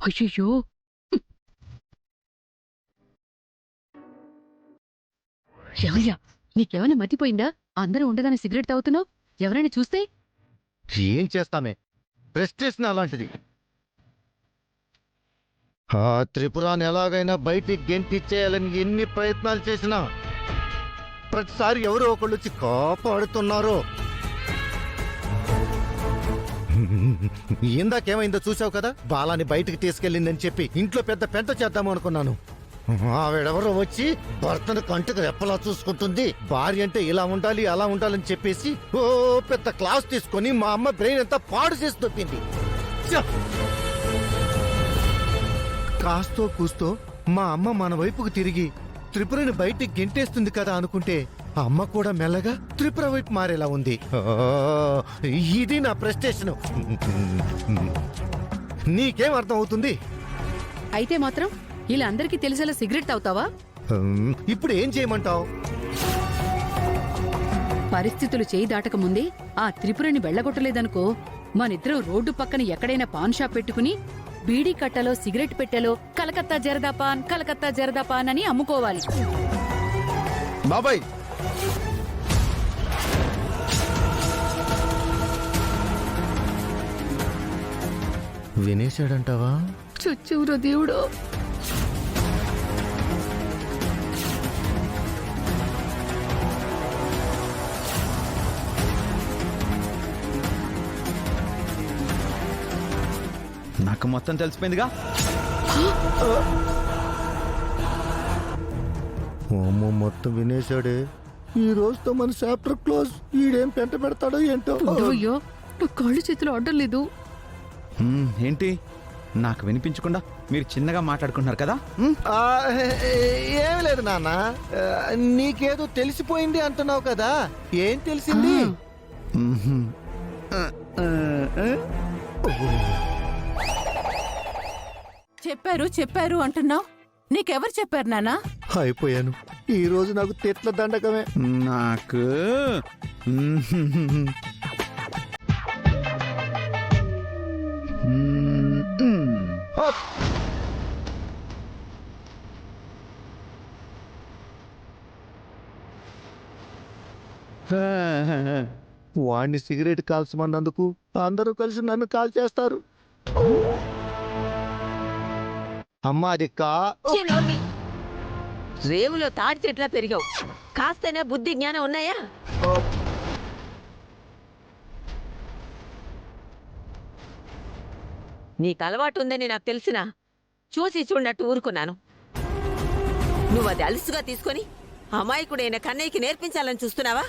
అయ్యయ్యో! ఏమయ్యా, నీకేమైనా మతిపోయిందా? అందరూ ఉండగానే సిగరెట్ తాగుతున్నావు. ఎవరైనా చూస్తే? ఏం చేస్తామే, ప్రెస్టేషన్ అలాంటిది. ఆ త్రిపురాన్ని ఎలాగైనా బయటికి గెంటిచ్చేయాలని ఎన్ని ప్రయత్నాలు చేసినా ప్రతిసారి ఎవరో ఒకళ్ళు వచ్చి కాపాడుతున్నారు. ఇందాకేమైందో చూసావు కదా, బాలాని బయటికి తీసుకెళ్ళిందని చెప్పి ఇంట్లో పెద్ద పెంట చేద్దాము అనుకున్నాను. ఆవిడెవరో వచ్చి భర్తను కంటికి రెప్పలా చూసుకుంటుంది, భార్య అంటే ఇలా ఉండాలి అలా ఉండాలని చెప్పేసి ఓ పెద్ద క్లాస్ తీసుకొని మా అమ్మ బ్రెయిన్ అంతా పాడు చేసి దొప్పింది. కాస్తో కూస్తో మా అమ్మ మన వైపుకు తిరిగి త్రిపురని బయటికి గెంటేస్తుంది కదా అనుకుంటే అమ్మ కూడా మెల్లగా త్రిపుర వైపు మారేలా ఉంది. ఇది నా ప్రెస్టేషన్. నీకేం అర్థం అవుతుంది? అయితే మాత్రం ఇలా అందరికీ తెలిసేలా సిగరెట్ తాగుతావా? ఇప్పుడు ఏం చేయమంటావు? పరిస్థితులు చేయి దాటక ముందే ఆ త్రిపురని వెళ్ళగొట్టలేదనుకో, మనిద్దరం రోడ్డు పక్కన ఎక్కడైనా పాన్ షాప్ పెట్టుకుని బీడీ కట్టలో సిగరెట్ పెట్టెలో కలకత్తా జరదా పాన్ అని అమ్ముకోవాలి. బాబాయ్, వినేశాడంటావా? చుచ్చూరు దేవుడు. నాకు మొత్తం తెలిసిపోయిందిగా. అమ్మో, మొత్తం వినేశాడే. ఈ రోజుతో మన చాప్టర్ క్లోజ్. ఈడేం పెంట పెడతాడో ఏంటో. అయ్యో, కాళ్ళు చేతులు ఆడడం లేదు. ఏంటి, నాకు వినిపించకుండా మీరు చిన్నగా మాట్లాడుకుంటున్నారు కదా? ఏం లేదు నాన్న, నీకేదో తెలిసిపోయింది అంటున్నావు కదా, ఏం తెలిసింది? చెప్పారు అంటున్నావు. నీకెవరు చెప్పారు నాన్నా? అయిపోయాను. ఈ రోజు నాకు తిట్ల దండకమే. నాకు వాడిని సిగరెట్ కాల్చమన్నందుకు అందరూ కలిసి నన్ను కాల్ చేస్తారు. అమ్మా, అది రేవులో తాడి చెట్లా పెరిగావు. కాస్తైనా బుద్ధి జ్ఞానం ఉన్నాయా? నీకు అలవాటు ఉందని నాకు తెలిసినా చూసి చూడనట్టు ఊరుకున్నాను. నువ్వు అది అలుసుగా తీసుకొని అమాయకుడైన కన్నయ్యకి నేర్పించాలని చూస్తున్నావా?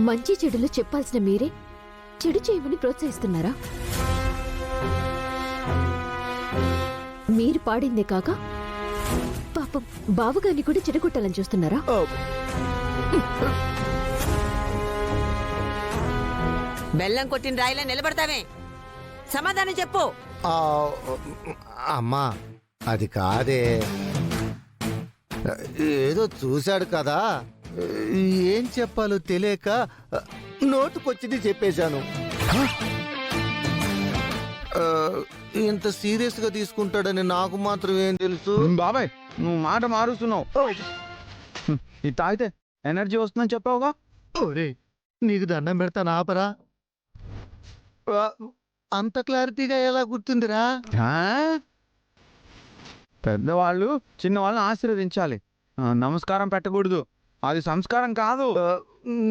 మంచి చెడులు చెప్పాల్సిన మీరే చెడు చేయమని ప్రోత్సహిస్తున్నారా? మీరు పాడిందే కాక పాపం బావగారిని కూడా చెడగొట్టాలని చూస్తున్నారా? బెల్లం కొట్టిన రాయిలా నిలబడతావే, సమాధానం చెప్పు. అమ్మా, అది కాదే, ఏదో చూశాడు కదా, ఏం చెప్పాలో తెలియక నోటుకొచ్చింది చెప్పేశాను. ఇంత సీరియస్ గా తీసుకుంటాడని నాకు మాత్రం ఏం తెలుసు? బాబాయ్, నువ్వు మాట మారుస్తున్నావు. ఇది తాగితే ఎనర్జీ వస్తుందని చెప్పావుగా. నీకు దండం పెడతాను, ఆపరా. అంత క్లారిటీగా ఎలా గుర్తుందిరా? పెద్దవాళ్ళు చిన్నవాళ్ళని ఆశీర్వదించాలి, నమస్కారం పెట్టకూడదు. అది సంస్కారం కాదు.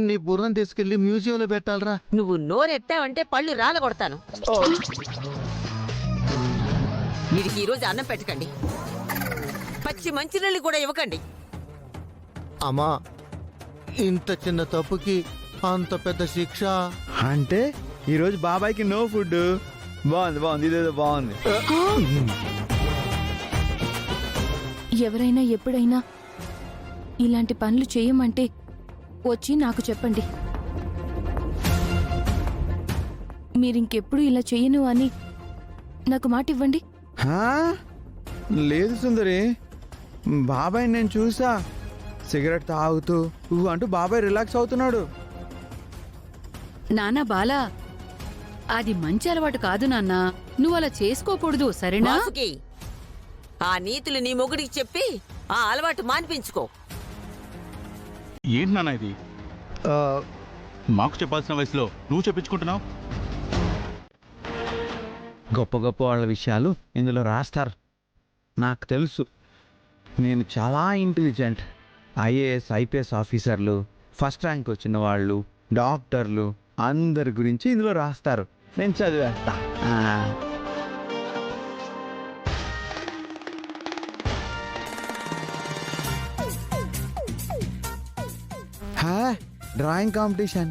నీ బుర్రను తీసుకెళ్లి మ్యూజియంలో పెట్టాలరా. నువ్వు నోరెత్తావంటే పళ్ళు రాలగొడతాను. వీడికి ఈరోజు అన్నం పెట్టకండి, పచ్చి మంచినీళ్ళు కూడా ఇవ్వకండి. అమ్మా, ఇంత చిన్న తప్పుకి అంత పెద్ద శిక్ష అంటే ఈరోజు బాబాయ్కి నో ఫుడ్. బాగుంది, ఇదేదో బాగుంది. ఎవరైనా ఎప్పుడైనా ఇలాంటి పనులు చేయమంటే వచ్చి నాకు చెప్పండి. మీరింకెప్పుడు ఇలా చెయ్యను అని నాకు మాట ఇవ్వండి. లేదు సుందరి, బాబాయ్ నేను చూసా సిగరెట్ తాగుతూ అంటూ బాబాయ్ రిలాక్స్ అవుతున్నాడు. నానా బాలా, అది మంచి అలవాటు కాదు నాన్న నువ్వు అలా చేసుకోకూడదు సరేనా వాసుకి ఆ నీతులు నీ మొగుడికి చెప్పి ఆ అలవాటు మాన్పించుకో. ఏంటి నాన్న ఇది? మాకు చెప్పాల్సిన వయసులో నువ్వు చెప్పించుకుంటున్నావు. గొప్ప గొప్ప వాళ్ళ విషయాలు ఇందులో రాస్తారు. నాకు తెలుసు, నేను చాలా ఇంటెలిజెంట్. ఐఏఎస్ ఐపీఎస్ ఆఫీసర్లు, ఫస్ట్ ర్యాంక్ వచ్చిన వాళ్ళు, డాక్టర్లు అందరి గురించి ఇందులో రాస్తారు. నేను చదివేస్తా. Drawing competition.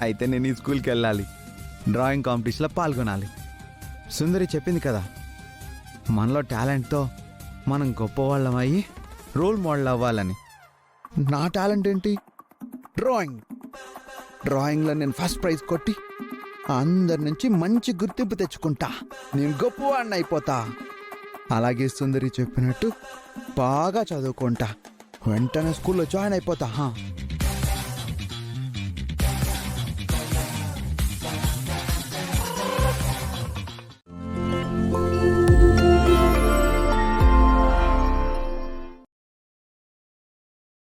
అయితే నేను ఈ స్కూల్కి వెళ్ళాలి, డ్రాయింగ్ కాంపిటీషన్లో పాల్గొనాలి. సుందరి చెప్పింది కదా, మనలో టాలెంట్తో మనం గొప్పవాళ్ళం అయ్యి రోల్ మోడల్ అవ్వాలని. నా టాలెంట్ ఏంటి? డ్రాయింగ్లో నేను ఫస్ట్ ప్రైజ్ కొట్టి అందరి నుంచి మంచి గుర్తింపు తెచ్చుకుంటా. నేను గొప్పవాడిని అయిపోతా. అలాగే సుందరి చెప్పినట్టు బాగా చదువుకుంటా, వెంటనే స్కూల్లో జాయిన్ అయిపోతా.